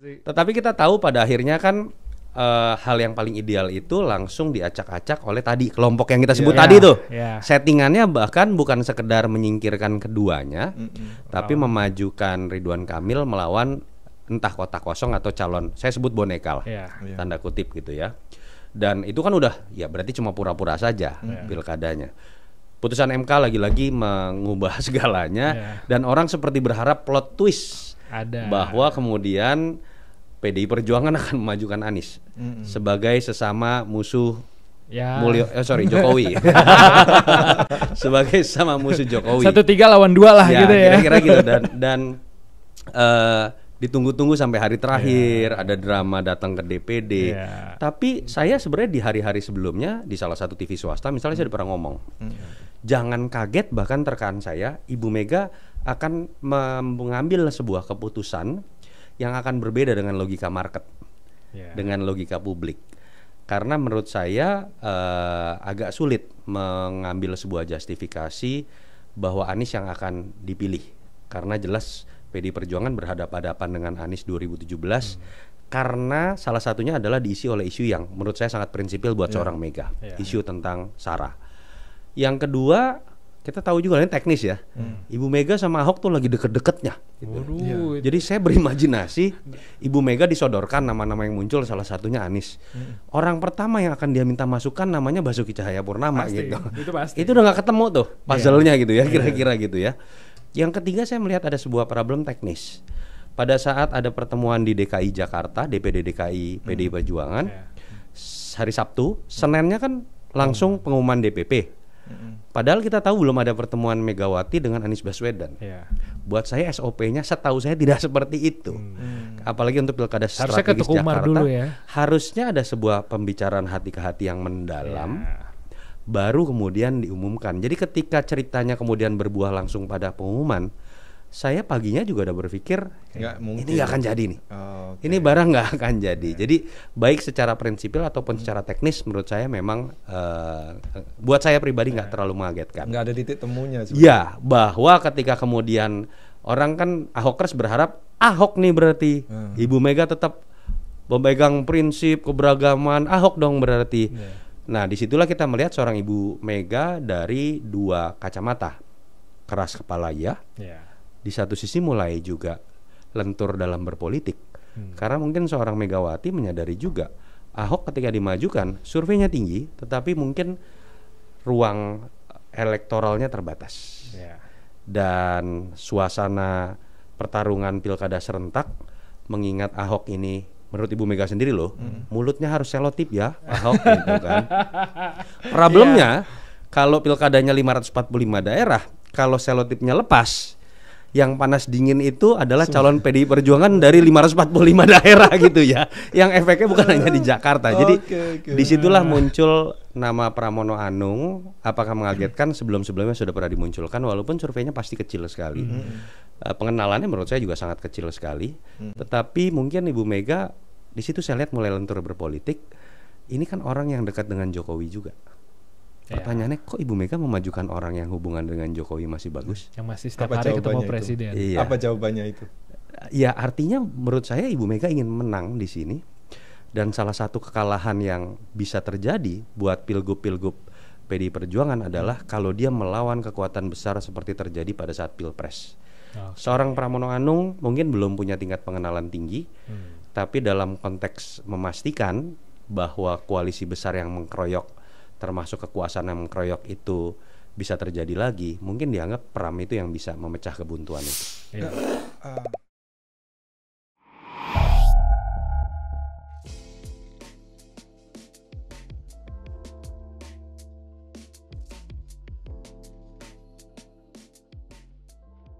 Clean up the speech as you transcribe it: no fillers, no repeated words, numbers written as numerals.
Tetapi kita tahu pada akhirnya kan hal yang paling ideal itu langsung diacak-acak oleh tadi kelompok yang kita sebut tadi tuh. Settingannya bahkan bukan sekedar menyingkirkan keduanya, tapi memajukan Ridwan Kamil melawan entah kota kosong atau calon, saya sebut boneka lah, tanda kutip gitu ya. Dan itu kan udah ya berarti cuma pura-pura saja pilkadanya. Putusan MK lagi-lagi mengubah segalanya dan orang seperti berharap plot twist bahwa kemudian PDI Perjuangan akan memajukan Anies sebagai sesama musuh Jokowi. Sebagai sesama musuh Jokowi. 1-3 lawan 2 lah ya, gitu ya. Kira-kira gitu dan ditunggu-tunggu sampai hari terakhir ada drama datang ke DPD. Tapi saya sebenarnya di hari-hari sebelumnya di salah satu TV swasta misalnya saya pernah ngomong. Jangan kaget bahkan rekan saya Ibu Mega akan mengambil sebuah keputusan yang akan berbeda dengan logika market, dengan logika publik. Karena menurut saya agak sulit mengambil sebuah justifikasi bahwa Anies yang akan dipilih. Karena jelas PDI Perjuangan berhadapan-hadapan dengan Anies 2017 karena salah satunya adalah diisi oleh isu yang menurut saya sangat prinsipil buat seorang Mega, isu tentang SARA. Yang kedua, kita tahu juga ini teknis ya. Ibu Mega sama Ahok tuh lagi deket-deketnya gitu. Jadi saya berimajinasi Ibu Mega disodorkan nama-nama yang muncul salah satunya Anies. Orang pertama yang akan dia minta masukan namanya Basuki Cahayapurnama gitu. Itu udah gak ketemu tuh puzzle-nya gitu ya, kira-kira gitu ya. Yang ketiga saya melihat ada sebuah problem teknis. Pada saat ada pertemuan di DKI Jakarta, DPD DKI PDI Perjuangan, hari Sabtu, Seninnya kan langsung pengumuman DPP. Padahal kita tahu belum ada pertemuan Megawati dengan Anies Baswedan. Buat saya SOP-nya setahu saya tidak seperti itu. Apalagi untuk pilkada strategis Jakarta dulu ya. Harusnya ada sebuah pembicaraan hati ke hati yang mendalam, baru kemudian diumumkan. Jadi ketika ceritanya kemudian berbuah langsung pada pengumuman, saya paginya juga udah berpikir ini nggak akan jadi nih. Ini barang nggak akan jadi. Jadi baik secara prinsipil ataupun secara teknis menurut saya memang buat saya pribadi nggak terlalu mengagetkan. Nggak ada titik temunya. Ya, bahwa ketika kemudian orang kan Ahokers berharap Ahok nih berarti Ibu Mega tetap memegang prinsip keberagaman Ahok dong berarti. Nah disitulah kita melihat seorang Ibu Mega dari dua kacamata, keras kepala di satu sisi mulai juga lentur dalam berpolitik. Karena mungkin seorang Megawati menyadari juga Ahok ketika dimajukan surveinya tinggi, tetapi mungkin ruang elektoralnya terbatas. Dan suasana pertarungan pilkada serentak mengingat Ahok ini menurut Ibu Mega sendiri loh, mulutnya harus selotip ya Ahok gitu kan. Problemnya kalau pilkadanya 545 daerah, kalau selotipnya lepas, yang panas dingin itu adalah calon PDI Perjuangan dari 545 daerah gitu ya. Yang efeknya bukan hanya di Jakarta. Jadi disitulah muncul nama Pramono Anung. Apakah mengagetkan? Sebelum-sebelumnya sudah pernah dimunculkan, walaupun surveinya pasti kecil sekali. Pengenalannya menurut saya juga sangat kecil sekali. Tetapi mungkin Ibu Mega di situ saya lihat mulai lentur berpolitik. Ini kan orang yang dekat dengan Jokowi juga. Pertanyaannya kok Ibu Mega memajukan orang yang hubungan dengan Jokowi masih bagus? Yang masih setiap hari ketemu presiden. Apa jawabannya itu? Ya artinya menurut saya Ibu Mega ingin menang di sini. Dan salah satu kekalahan yang bisa terjadi buat pilgub-pilgub PDI Perjuangan adalah kalau dia melawan kekuatan besar seperti terjadi pada saat Pilpres. Seorang Pramono Anung mungkin belum punya tingkat pengenalan tinggi, tapi dalam konteks memastikan bahwa koalisi besar yang mengkeroyok termasuk kekuasaan yang mengkeroyok itu bisa terjadi lagi, mungkin dianggap Pram itu yang bisa memecah kebuntuan itu.